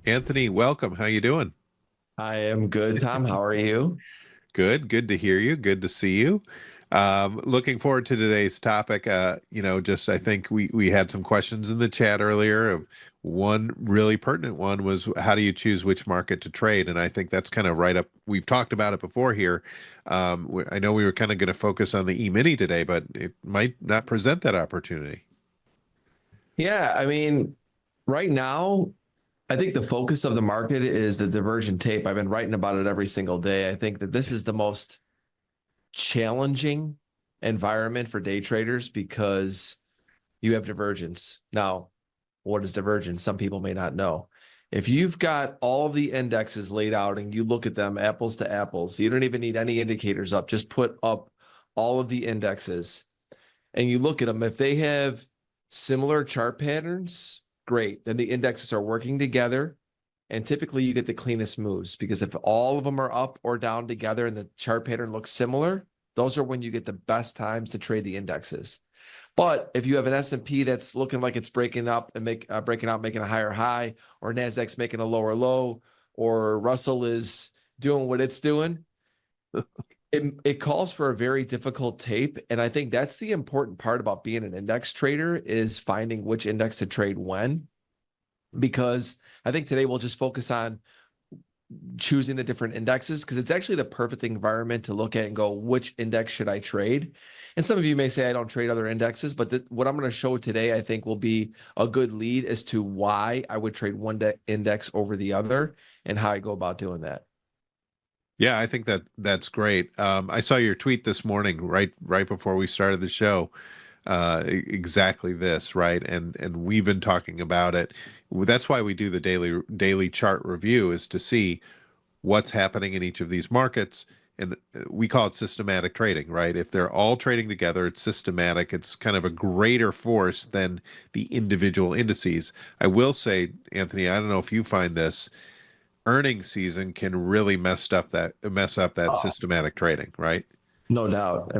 Anthony, welcome. How you doing? I am good, Tom. How are you? Good. Good to hear you. Good to see you. Looking forward to today's topic. Just I think we had some questions in the chat earlier. One really pertinent one was how do you choose which market to trade? And I think that's kind of right up. We've talked about it before here. I know we were kind of going to focus on the E-mini today, but it might not present that opportunity. Yeah, right now, I think the focus of the market is the divergent tape. I've been writing about it every single day. I think that this is the most challenging environment for day traders because you have divergence. Now, what is divergence? Some people may not know. If you've got all the indexes laid out and you look at them apples to apples, you don't even need any indicators up. Just put up all of the indexes and you look at them. If they have similar chart patterns, great. Then the indexes are working together. And typically you get the cleanest moves because if all of them are up or down together and the chart pattern looks similar, those are when you get the best times to trade the indexes. But if you have an S&P that's looking like it's breaking up and breaking out, making a higher high, or Nasdaq's making a lower low, or Russell is doing what it's doing, it calls for a very difficult tape. And I think that's the important part about being an index trader is finding which index to trade when, because I think today we'll just focus on choosing the different indexes because it's actually the perfect environment to look at and go, which index should I trade? And some of you may say I don't trade other indexes, but what I'm going to show today, I think will be a good lead as to why I would trade one index over the other and how I go about doing that. Yeah, I think that's great. I saw your tweet this morning, right before we started the show. Exactly this, right? And we've been talking about it. That's why we do the daily chart review is to see what's happening in each of these markets. And we call it systematic trading, right? If they're all trading together, it's systematic. It's kind of a greater force than the individual indices. I will say, Anthony, I don't know if you find this, earnings season can really mess up that Oh, systematic trading, right? no doubt.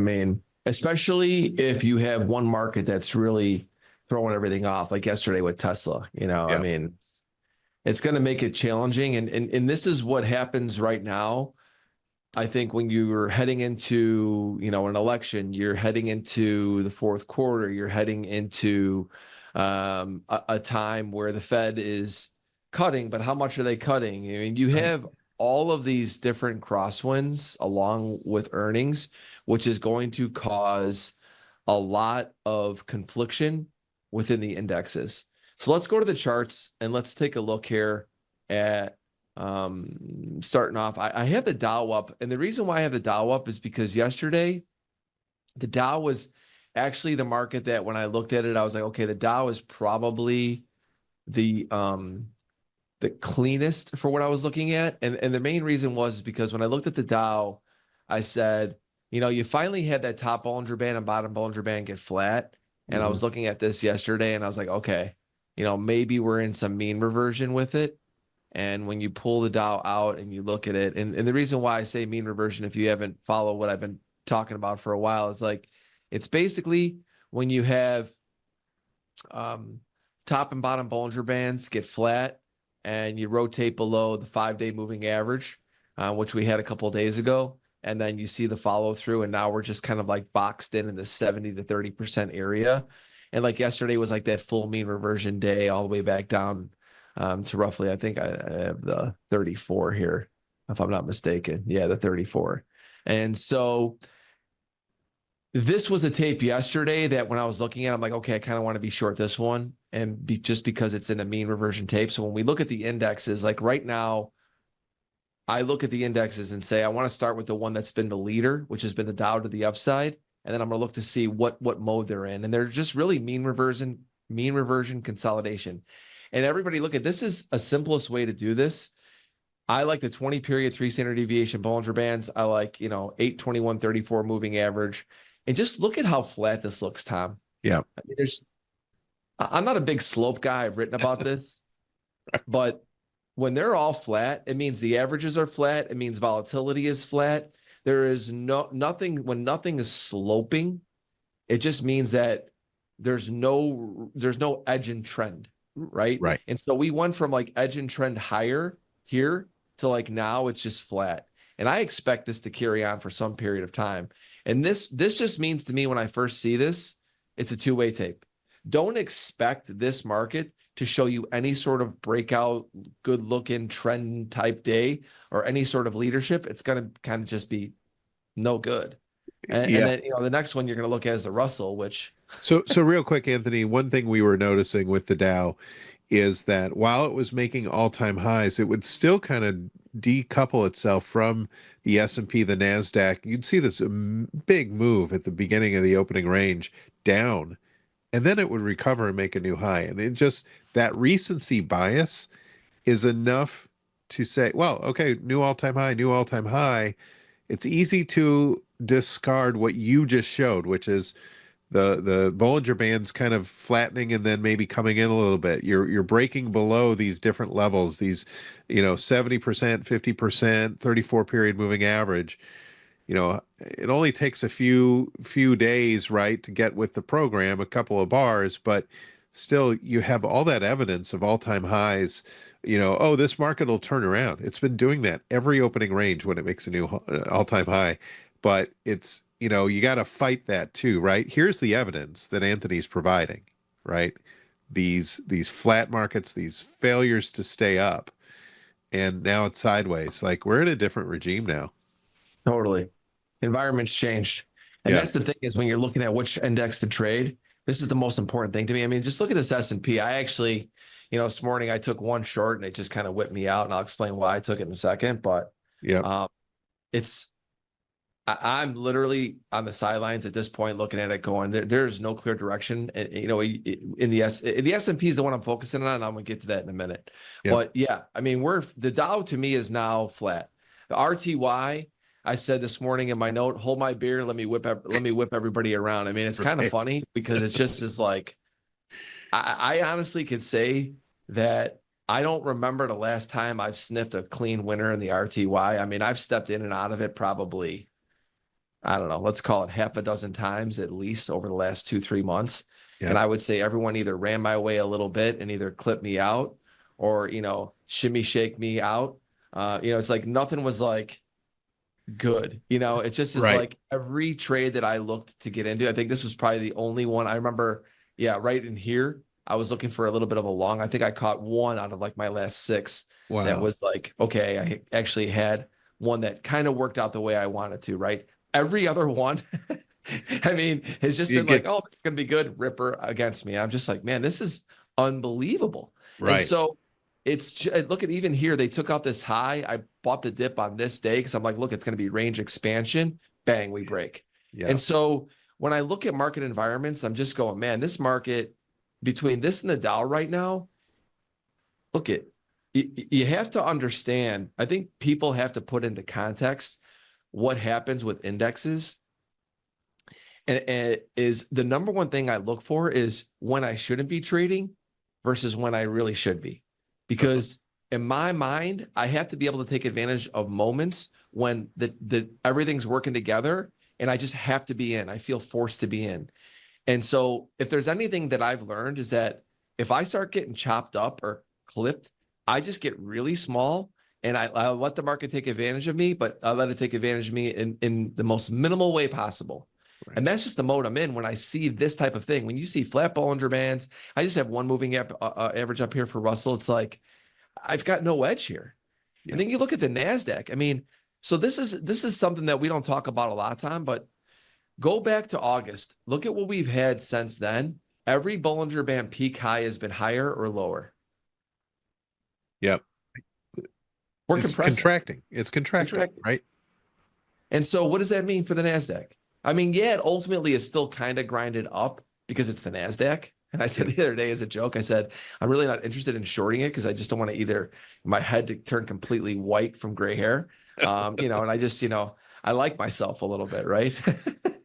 Especially if you have one market that's really throwing everything off, like yesterday with Tesla, Yeah. it's going to make it challenging. And this is what happens right now. I think when you're heading into, an election, you're heading into the fourth quarter, you're heading into a time where the Fed is cutting, but how much are they cutting? You have all of these different crosswinds along with earnings, which is going to cause a lot of confliction within the indexes. So let's go to the charts and let's take a look here at starting off. I have the Dow up, and the reason why I have the Dow up is because yesterday the Dow was actually the market that when I looked at it, I was like, okay, the Dow is probably the um the cleanest for what I was looking at. And the main reason was because when I looked at the Dow, I said, you finally had that top Bollinger Band and bottom Bollinger Band get flat. And I Hmm. was looking at this yesterday and I was like, okay, maybe we're in some mean reversion with it. And when you pull the Dow out and you look at it, and the reason why I say mean reversion, if you haven't followed what I've been talking about for a while, is like it's basically when you have um, top and bottom Bollinger Bands get flat and you rotate below the 5-day moving average, which we had a couple of days ago. And then you see the follow through. And now we're just kind of like boxed in the 70 to 30% area. And like yesterday was like that full mean reversion day all the way back down to roughly, I think I have the 34 here, if I'm not mistaken. Yeah, the 34. And so this was a tape yesterday that when I was looking at, I'm like, okay, I kind of want to be short this one and just because it's in a mean reversion tape. So when we look at the indexes, like right now, I look at the indexes and say, I want to start with the one that's been the leader, which has been the Dow to the upside. And then I'm going to look to see what mode they're in. And they're just really mean reversion consolidation. And everybody look at this is a simplest way to do this. I like the 20 period 3 standard deviation Bollinger Bands. I like, 821.34 moving average. And just look at how flat this looks, Tom. Yeah. I'm not a big slope guy. I've written about this, but when they're all flat, it means the averages are flat. It means volatility is flat. There is nothing when nothing is sloping. It just means that there's no edge in trend. right? Right. And so we went from like edge and trend higher here to like now it's just flat. And I expect this to carry on for some period of time. And this just means to me when I first see this, it's a two-way tape. Don't expect this market to show you any sort of breakout, good looking trend type day or any sort of leadership. It's going to kind of just be no good. And Yeah. then, the next one you're going to look at is the Russell, which So real quick, Anthony, one thing we were noticing with the Dow is that while it was making all-time highs, it would still kind of decouple itself from the S&P, the Nasdaq. You'd see this big move at the beginning of the opening range down, and then it would recover and make a new high. And it just that recency bias is enough to say, well, okay, new all-time high, new all-time high. It's easy to discard what you just showed, which is the Bollinger Band's kind of flattening and then maybe coming in a little bit. You're breaking below these different levels, these, 70%, 50%, 34 period moving average. It only takes a few days, right, to get with the program, a couple of bars, but still you have all that evidence of all-time highs. Oh, this market will turn around. It's been doing that every opening range when it makes a new all-time high, but it's, you got to fight that too, right? Here's the evidence that Anthony's providing, right? These flat markets, these failures to stay up, and now it's sideways. Like we're in a different regime now. totally. Environment's changed. And Yeah. that's the thing is when you're looking at which index to trade, this is the most important thing to me. I mean, just look at this S&P. I actually, this morning I took one short and it just kind of whipped me out. And I'll explain why I took it in a second. But Yep. it's, I'm literally on the sidelines at this point, looking at it, going, there's no clear direction. And in the S&P is the one I'm focusing on. And I'm gonna get to that in a minute. Yep. But yeah, I mean, the Dow to me is now flat. The RTY, I said this morning in my note, hold my beer, let me whip everybody around. I mean, it's kind of Right. funny because it's just as like I honestly could say that I don't remember the last time I've sniffed a clean winner in the RTY. I mean, I've stepped in and out of it probably, I don't know, let's call it half a dozen times at least over the last 2, 3 months. And Yep. I would say everyone either ran my way a little bit and either clipped me out or, shimmy shake me out. It's like nothing was like good. It just is Right. like every trade that I looked to get into. I think this was probably the only one I remember. Yeah, right in here. I was looking for a little bit of a long. I think I caught one out of like my last six that Wow. was like, okay, I actually had one that kind of worked out the way I wanted to, right? Every other one, I mean, has just It been like, gets oh, it's going to be good, Ripper against me. I'm just like, man, this is unbelievable. And right. so look at even here, they took out this high. I bought the dip on this day because I'm like, look, it's going to be range expansion. Bang, we break. And Yep. so when I look at market environments, I'm just going, man, this market between this and the Dow right now, look at you have to understand. I think people have to put into context what happens with indexes. And is the number one thing I look for is when I shouldn't be trading versus when I really should be. Uh-huh. Because in my mind, I have to be able to take advantage of moments when the everything's working together and I just have to be in. I feel forced to be in. And so if there's anything that I've learned is that if I start getting chopped up or clipped, I just get really small and I'll let the market take advantage of me, but I'll let it take advantage of me in the most minimal way possible. Right. And that's just the mode I'm in when I see this type of thing. When you see flat Bollinger Bands, I just have one moving average up here for Russell. It's like, I've got no edge here. And Yep. then you look at the NASDAQ. I mean, so this is something that we don't talk about a lot of time, but go back to August. Look at what we've had since then. Every Bollinger Band peak high has been higher or lower. Yep. We're It's compressing. contracting. It's contracting, Contracting. right? And so what does that mean for the NASDAQ? I mean, yeah, it ultimately is still kind of grinded up because it's the NASDAQ. And I said Yep. the other day as a joke, I said, I'm really not interested in shorting it because I just don't want to either my head to turn completely white from gray hair. And I just, I like myself a little bit, right?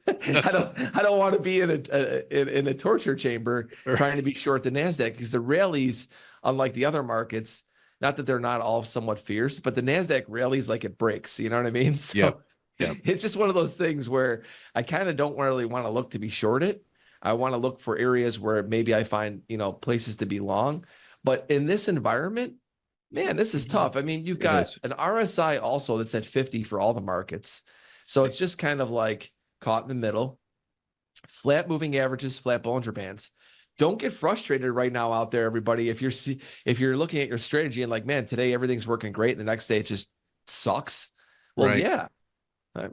I don't want to be in a torture chamber trying to be short the NASDAQ because the rallies, unlike the other markets, not that they're not all somewhat fierce, but the NASDAQ rallies like it breaks, you know what I mean? Yep. So Yep. it's just one of those things where I kind of don't really want to look to be short it. I want to look for areas where maybe I find, places to be long. But in this environment, man, this is tough. I mean, you've It got is. an RSI also that's at 50 for all the markets. So it's just kind of like caught in the middle. Flat moving averages, flat Bollinger Bands. Don't get frustrated right now out there, everybody. If you're looking at your strategy and like, man, today everything's working great, and the next day it just sucks. Well, Right. yeah,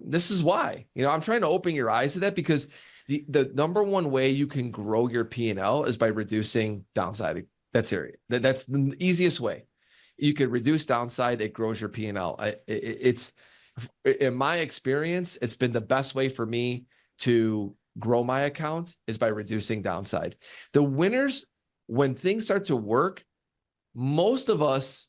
this is why. I'm trying to open your eyes to that, because the number one way you can grow your P&L is by reducing downside. That's the easiest way. You could reduce downside, it grows your P&L. It's in my experience, it's been the best way for me to grow my account is by reducing downside. The winners, when things start to work, most of us,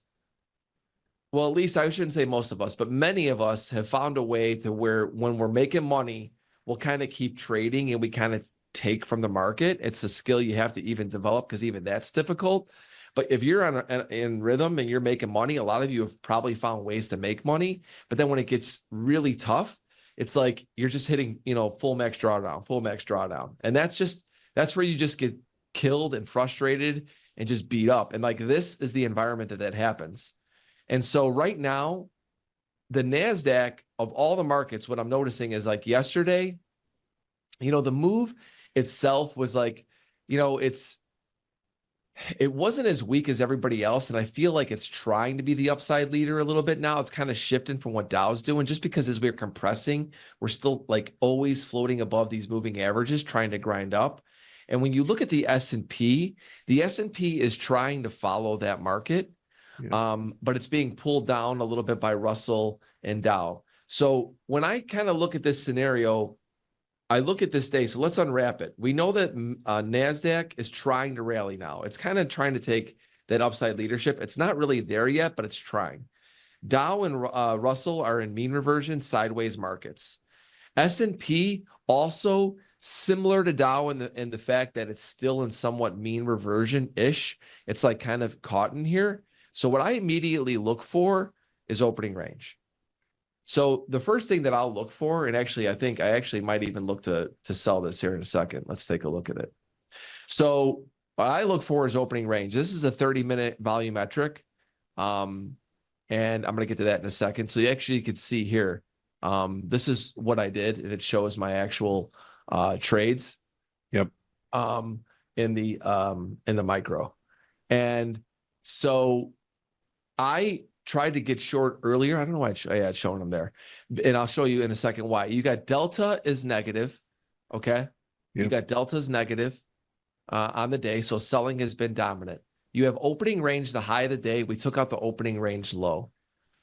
well, at least I shouldn't say most of us, but many of us have found a way to where when we're making money, we'll kind of keep trading and we kind of take from the market. It's a skill you have to even develop, because even that's difficult. But if you're in rhythm and you're making money, a lot of you have probably found ways to make money. But then when it gets really tough, it's like you're just hitting, full max drawdown. And that's where you just get killed and frustrated and just beat up. And like, this is the environment that happens. And so right now, the NASDAQ of all the markets, what I'm noticing is like yesterday, the move itself was like, it wasn't as weak as everybody else. And I feel like it's trying to be the upside leader a little bit now. It's kind of shifting from what Dow's doing, just because as we're compressing, we're still like always floating above these moving averages, trying to grind up. And when you look at the S&P is trying to follow that market. Yeah. But it's being pulled down a little bit by Russell and Dow. So when I kind of look at this scenario, I look at this day. So let's unwrap it. We know that NASDAQ is trying to rally now. It's kind of trying to take that upside leadership. It's not really there yet, but it's trying. Dow and Russell are in mean reversion sideways markets. S&P also similar to Dow in the fact that it's still in somewhat mean reversion-ish. It's like kind of caught in here. So what I immediately look for is opening range. So the first thing that I'll look for, and actually I think I actually might even look to sell this here in a second. Let's take a look at it. So what I look for is opening range. This is a 30-minute volumetric. And I'm going to get to that in a second. So you actually could see here, this is what I did, and it shows my actual trades Yep. in the micro. And so I tried to get short earlier. I don't know why I had shown them there. And I'll show you in a second why. You got delta is negative. Okay. Yep. You got delta is negative on the day. So selling has been dominant. You have opening range, the high of the day. We took out the opening range low.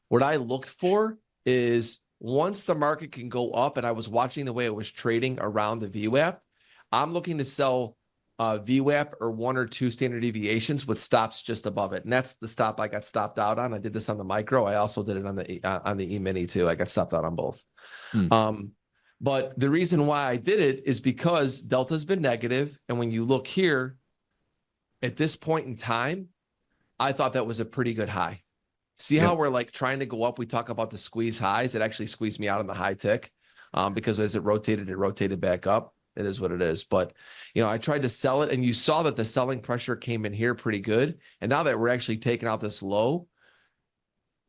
What I looked for is once the market can go up, and I was watching the way it was trading around the VWAP, I'm looking to sell VWAP or 1 or 2 standard deviations with stops just above it. And that's the stop I got stopped out on. I did this on the micro. I also did it on the E-mini too. I got stopped out on both. But the reason why I did it is because delta's been negative. And when you look here at this point in time, I thought that was a pretty good high. See how we're like trying to go up? We talk about the squeeze highs. It actually squeezed me out on the high tick because as it rotated back up. It is what it is. But, I tried to sell it, and you saw that the selling pressure came in here pretty good. And now that we're actually taking out this low,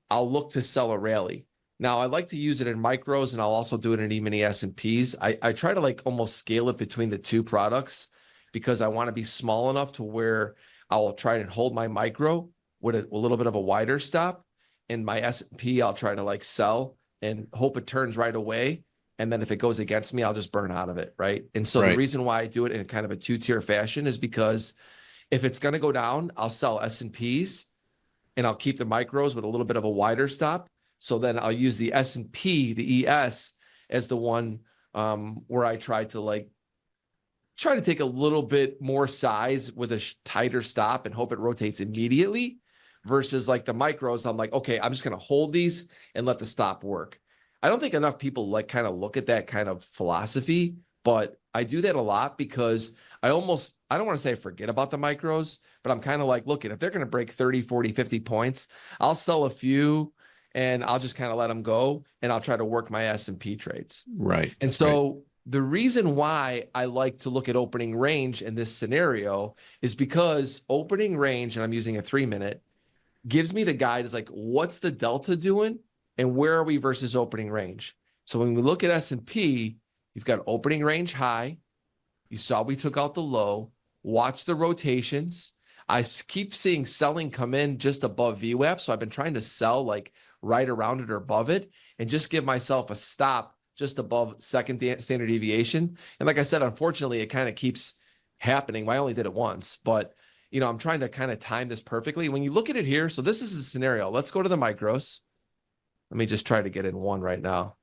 I'll look to sell a rally. Now, I like to use it in micros, and I'll also do it in E-mini S&Ps. I try to like almost scale it between the two products because I want to be small enough to where I'll try and hold my micro with a little bit of a wider stop. And my S&P, I'll try to like sell and hope it turns right away. And then if it goes against me, I'll just burn out of it, right? And so the reason why I do it in kind of a 2-tier fashion is because if it's going to go down, I'll sell S&Ps and I'll keep the micros with a little bit of a wider stop. So then I'll use the S&P, the ES, as the one where I try to take a little bit more size with a tighter stop and hope it rotates immediately versus like the micros. I'm like, okay, I'm just going to hold these and let the stop work. I don't think enough people like kind of look at that kind of philosophy, but I do that a lot because I don't want to say I forget about the micros, but I'm kind of like, look, if they're going to break 30, 40, 50 points, I'll sell a few and I'll just kind of let them go and I'll try to work my S&P trades. Right. And so the reason why I like to look at opening range in this scenario is because opening range, and I'm using a 3-minute, gives me the guide is like, what's the delta doing and where are we versus opening range? So when we look at S&P, you've got opening range high. You saw we took out the low. Watch the rotations. I keep seeing selling come in just above VWAP. So I've been trying to sell like right around it or above it and just give myself a stop just above second standard deviation. And like I said, unfortunately, it kind of keeps happening. I only did it once, but I'm trying to kind of time this perfectly. When you look at it here, so this is a scenario. Let's go to the micros. Let me just try to get in one right now.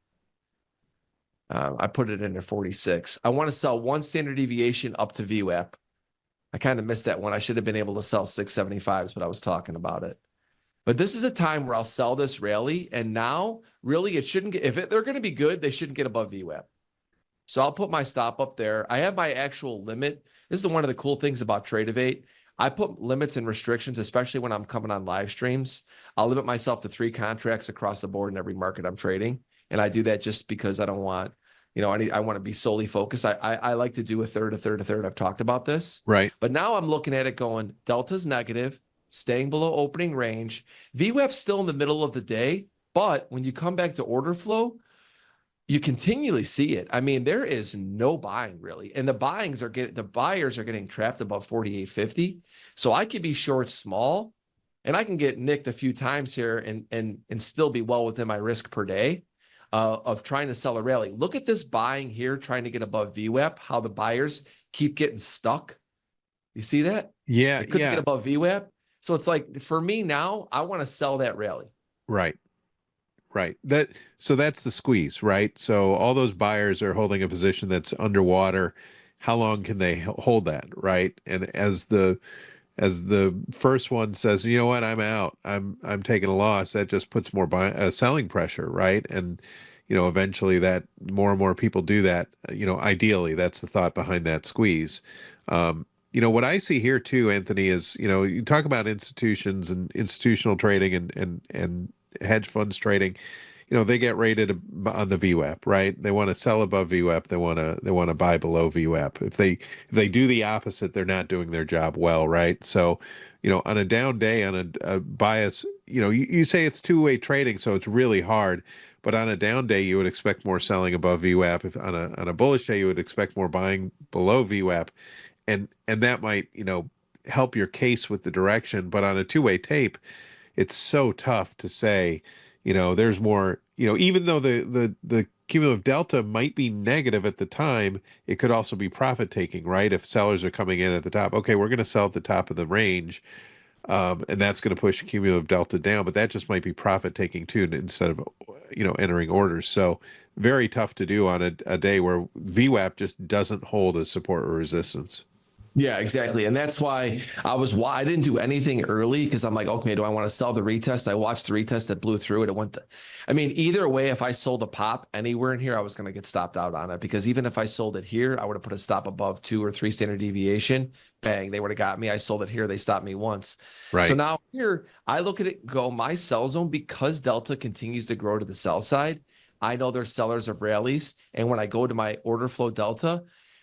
I put it in at 46. I want to sell one standard deviation up to VWAP. I kind of missed that one. I should have been able to sell 675s, but I was talking about it. But this is a time where I'll sell this rally. And now, really, it shouldn't get, they're going to be good, they shouldn't get above VWAP. So I'll put my stop up there. I have my actual limit. This is one of the cool things about Tradeovate. I put limits and restrictions, especially when I'm coming on live streams. I'll limit myself to 3 contracts across the board in every market I'm trading. And I do that just because I don't want, I want to be solely focused. I like to do a third, a third, a third. I've talked about this. Right. But now I'm looking at it going, delta's negative, staying below opening range. VWAP's still in the middle of the day. But when you come back to order flow, you continually see it. I mean, there is no buying really. And the buyers are getting trapped above 48.50. So I could be short small and I can get nicked a few times here and still be well within my risk per day of trying to sell a rally. Look at this buying here, trying to get above VWAP, how the buyers keep getting stuck. You see that? Yeah. They couldn't Yeah. get above VWAP. So it's like, for me now, I want to sell that rally. Right. Right. So that's the squeeze, right? So all those buyers are holding a position that's underwater. How long can they hold that, right? And as the first one says, you know what, I'm out. I'm taking a loss. That just puts more selling pressure, right? And eventually that more and more people do that. Ideally, that's the thought behind that squeeze. What I see here too, Anthony, is you talk about institutions and institutional trading and hedge funds trading. They get rated on the VWAP, right? They want to sell above VWAP. They want to buy below VWAP. If they do the opposite, they're not doing their job well, right? So, on a down day, on a bias, you say it's two-way trading, so it's really hard. But on a down day, you would expect more selling above VWAP. If on a bullish day, you would expect more buying below VWAP, and that might help your case with the direction. But on a two-way tape, it's so tough to say, there's more, even though the cumulative delta might be negative at the time, it could also be profit taking, right? If sellers are coming in at the top, okay, we're going to sell at the top of the range, and that's going to push cumulative delta down, but that just might be profit taking too, instead of, entering orders. So very tough to do on a day where VWAP just doesn't hold as support or resistance. Yeah, exactly. And that's why I didn't do anything early because I'm like, okay, do I want to sell the retest? I watched the retest that blew through it. I mean, either way, if I sold a pop anywhere in here, I was going to get stopped out on it because even if I sold it here, I would have put a stop above 2 or 3 standard deviation. Bang, they would have got me. I sold it here. They stopped me once. Right. So now here, I look at it, go my sell zone because Delta continues to grow to the sell side. I know they're sellers of rallies. And when I go to my order flow Delta,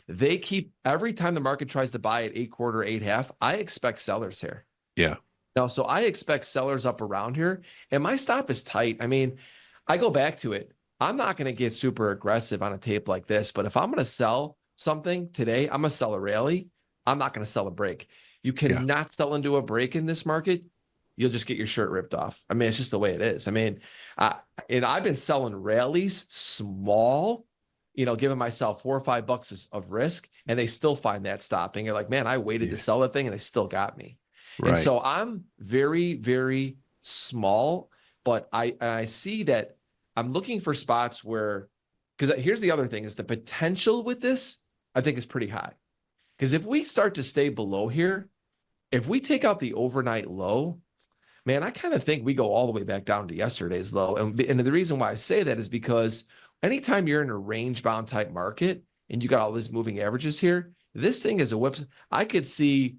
they keep every time the market tries to buy at 8/4, 8/2, I expect sellers here. Yeah. Now, so I expect sellers up around here, and my stop is tight. I mean, I go back to it. I'm not going to get super aggressive on a tape like this, but if I'm going to sell something today, I'm going to sell a rally. I'm not going to sell a break. You Yeah. cannot sell into a break in this market. You'll just get your shirt ripped off. I mean, it's just the way it is. I mean, and I've been selling rallies small, giving myself $4 or $5 of risk, and they still find that stopping. You're like, man, I waited to sell that thing and they still got me. Right. And so I'm very, very small, but I see that I'm looking for spots where, because here's the other thing is the potential with this, I think is pretty high. Because if we start to stay below here, if we take out the overnight low, man, I kind of think we go all the way back down to yesterday's low. And the reason why I say that is because anytime you're in a range bound type market and you got all these moving averages here, this thing is a whip. I could see,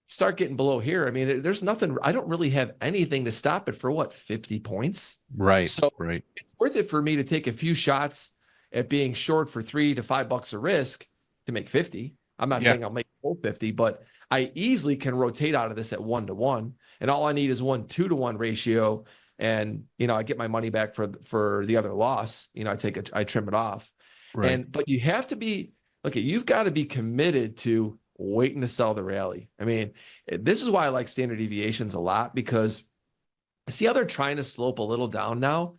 start getting below here. I mean, there's nothing, I don't really have anything to stop it for 50 points. Right. So right. it's worth it for me to take a few shots at being short for $3 to $5 a risk to make 50. I'm not Yeah. saying I'll make full 50, but I easily can rotate out of this at 1-to-1. And all I need is 1 2-to-1 ratio. And, I get my money back for the other loss. I trim it off. Right. But you have to be, you've got to be committed to waiting to sell the rally. I mean, this is why I like standard deviations a lot, because I see how they're trying to slope a little down now.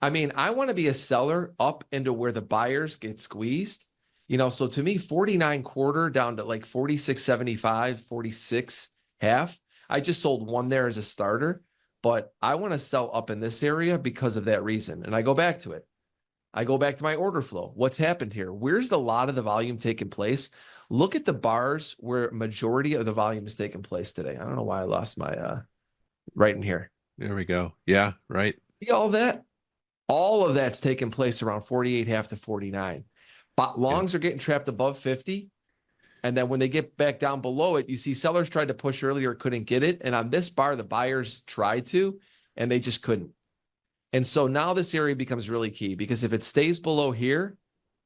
I mean, I want to be a seller up into where the buyers get squeezed. So to me, 49 quarter down to like 46.75, 46 half. I just sold one there as a starter, but I want to sell up in this area because of that reason. And I go back to it. I go back to my order flow. What's happened here? Where's the lot of the volume taking place? Look at the bars where majority of the volume is taking place today. I don't know why I lost my right in here. There we go. Yeah. Right. See all that? All of that's taking place around 48 half to 49. But Yeah. longs are getting trapped above 50. And then when they get back down below it, you see sellers tried to push earlier, couldn't get it. And on this bar, the buyers tried to, and they just couldn't. And so now this area becomes really key, because if it stays below here,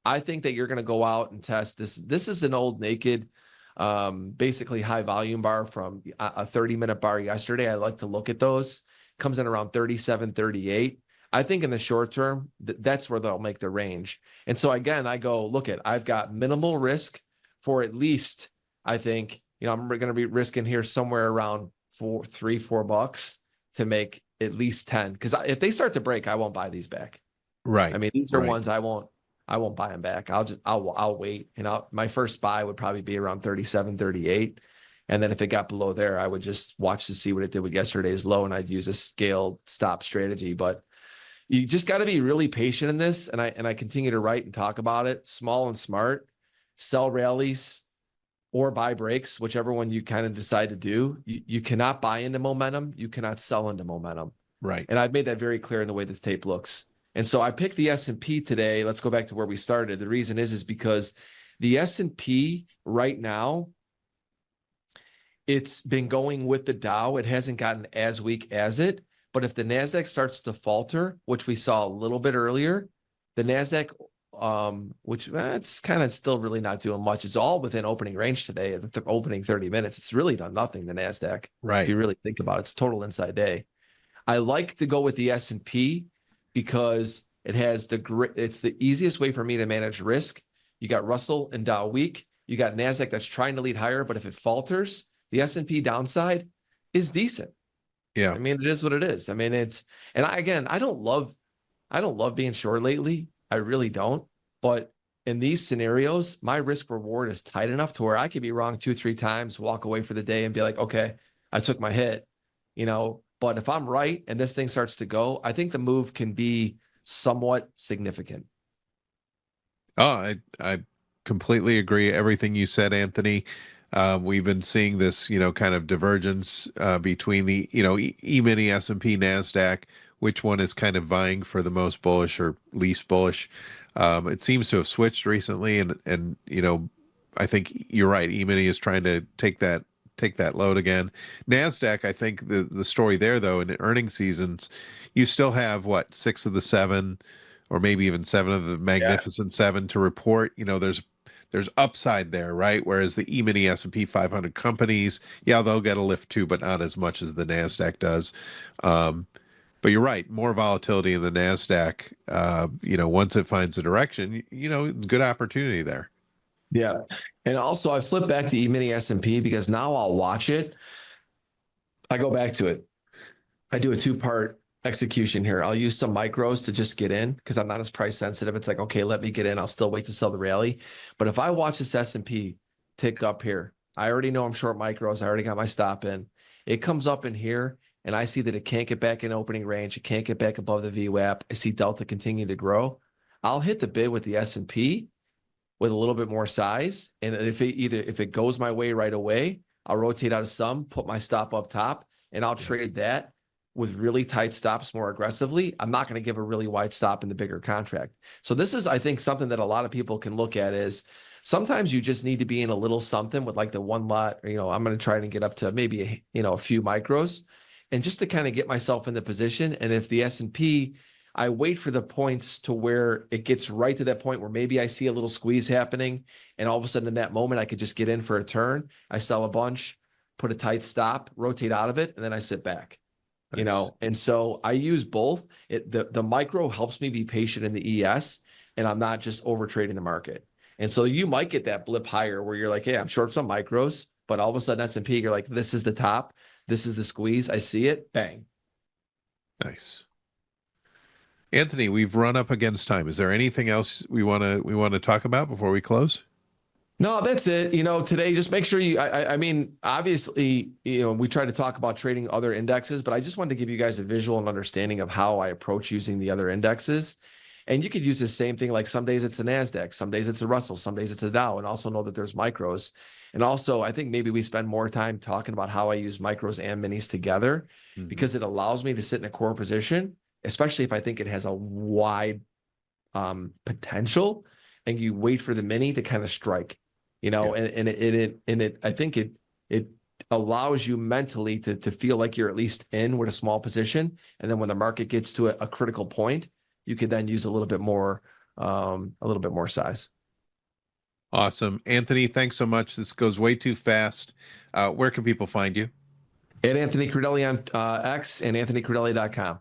I think that you're going to go out and test this. This is an old naked, basically high volume bar from a 30-minute bar yesterday. I like to look at those. Comes in around 37, 38. I think in the short term, that's where they'll make the range. And so again, I go, I've got minimal risk for at least, I think, I'm going to be risking here somewhere around $4 to make at least 10. Because if they start to break, I won't buy these back. Right. I mean, these are Right. ones I won't buy them back. I'll wait. And my first buy would probably be around 37, 38. And then if it got below there, I would just watch to see what it did with yesterday's low, and I'd use a scaled stop strategy. But you just got to be really patient in this. And I continue to write and talk about it. Small and smart, sell rallies or buy breaks, whichever one you kind of decide to do. You cannot buy into momentum. You cannot sell into momentum. Right. And I've made that very clear in the way this tape looks. And so I picked the S&P today. Let's go back to where we started. The reason is because the S&P right now, it's been going with the Dow. It hasn't gotten as weak as it. But if the NASDAQ starts to falter, which we saw a little bit earlier, the NASDAQ, which it's kind of still really not doing much. It's all within opening range today. At the opening 30 minutes, it's really done nothing, the NASDAQ. Right. If you really think about it, it's total inside day. I like to go with the S&P because it has it's the easiest way for me to manage risk. You got Russell and Dow weak. You got NASDAQ that's trying to lead higher, but if it falters, the S&P downside is decent. Yeah. I mean, it is what it is. I mean, I don't love being short lately. I really don't. But in these scenarios, my risk reward is tight enough to where I could be wrong 2-3 times, walk away for the day and be like, okay, I took my hit, but if I'm right and this thing starts to go, I think the move can be somewhat significant. Oh, I completely agree. Everything you said, Anthony. We've been seeing this, kind of divergence between the, E-mini, S&P, NASDAQ, which one is kind of vying for the most bullish or least bullish. It seems to have switched recently, and I think you're right. E-mini is trying to take that load again. NASDAQ, I think the story there, though, in earnings seasons, you still have what, 6 of the 7, or maybe even 7 of the Magnificent Seven to report. There's upside there, right? Whereas the E-mini S&P 500 companies, yeah, they'll get a lift too, but not as much as the NASDAQ does. But you're right, more volatility in the NASDAQ. Once it finds a direction, good opportunity there. Yeah. And also I've flipped back to E-mini S&P because now I'll watch it. I go back to it. I do a 2-part execution here. I'll use some micros to just get in because I'm not as price sensitive. It's like, okay, let me get in. I'll still wait to sell the rally. But if I watch this S&P tick up here, I already know I'm short micros. I already got my stop in. It comes up in here and I see that it can't get back in opening range. It can't get back above the VWAP. I see Delta continue to grow. I'll hit the bid with the S&P with a little bit more size. And if it goes my way right away, I'll rotate out of some, put my stop up top, and I'll trade that with really tight stops more aggressively. I'm not going to give a really wide stop in the bigger contract. So this is, I think, something that a lot of people can look at is sometimes you just need to be in a little something with like the one lot, or, I'm going to try to get up to maybe, a few micros, and just to kind of get myself in the position. And if the S&P I wait for the points to where it gets right to that point where maybe I see a little squeeze happening, and all of a sudden in that moment I could just get in for a turn. I sell a bunch, put a tight stop, rotate out of it, and then I sit back. Nice. And so I use both. The micro helps me be patient in the ES, and I'm not just over trading the market. And so you might get that blip higher where you're like, hey, I'm short some micros, but all of a sudden S&P, you're like, this is the top, this is the squeeze. I see it, bang. Nice. Anthony, we've run up against time. Is there anything else we want to talk about before we close? No, that's it. Today, just make sure I mean, obviously, we try to talk about trading other indexes, but I just wanted to give you guys a visual and understanding of how I approach using the other indexes. And you could use the same thing. Like some days it's the NASDAQ, some days it's the Russell, some days it's the Dow, and also know that there's micros. And also, I think maybe we spend more time talking about how I use micros and minis together because it allows me to sit in a core position, especially if I think it has a wide potential, and you wait for the mini to kind of strike. Yeah. And I think it allows you mentally to feel like you're at least in with a small position. And then when the market gets to a critical point, you could then use a little bit more size. Awesome. Anthony, thanks so much. This goes way too fast. Where can people find you? At Anthony Crudele on X and anthonycrudele.com.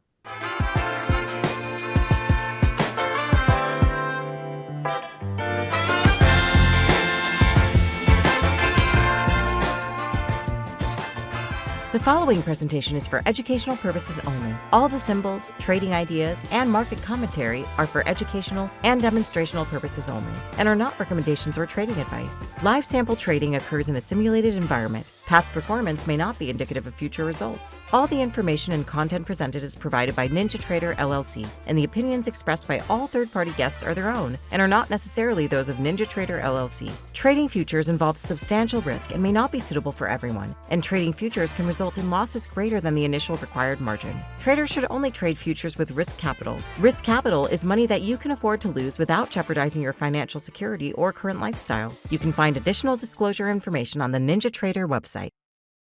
The following presentation is for educational purposes only. All the symbols, trading ideas, and market commentary are for educational and demonstrational purposes only and are not recommendations or trading advice. Live sample trading occurs in a simulated environment. Past performance may not be indicative of future results. All the information and content presented is provided by NinjaTrader LLC, and the opinions expressed by all third-party guests are their own and are not necessarily those of NinjaTrader LLC. Trading futures involves substantial risk and may not be suitable for everyone, and trading futures can result in losses greater than the initial required margin. Traders should only trade futures with risk capital. Risk capital is money that you can afford to lose without jeopardizing your financial security or current lifestyle. You can find additional disclosure information on the NinjaTrader website.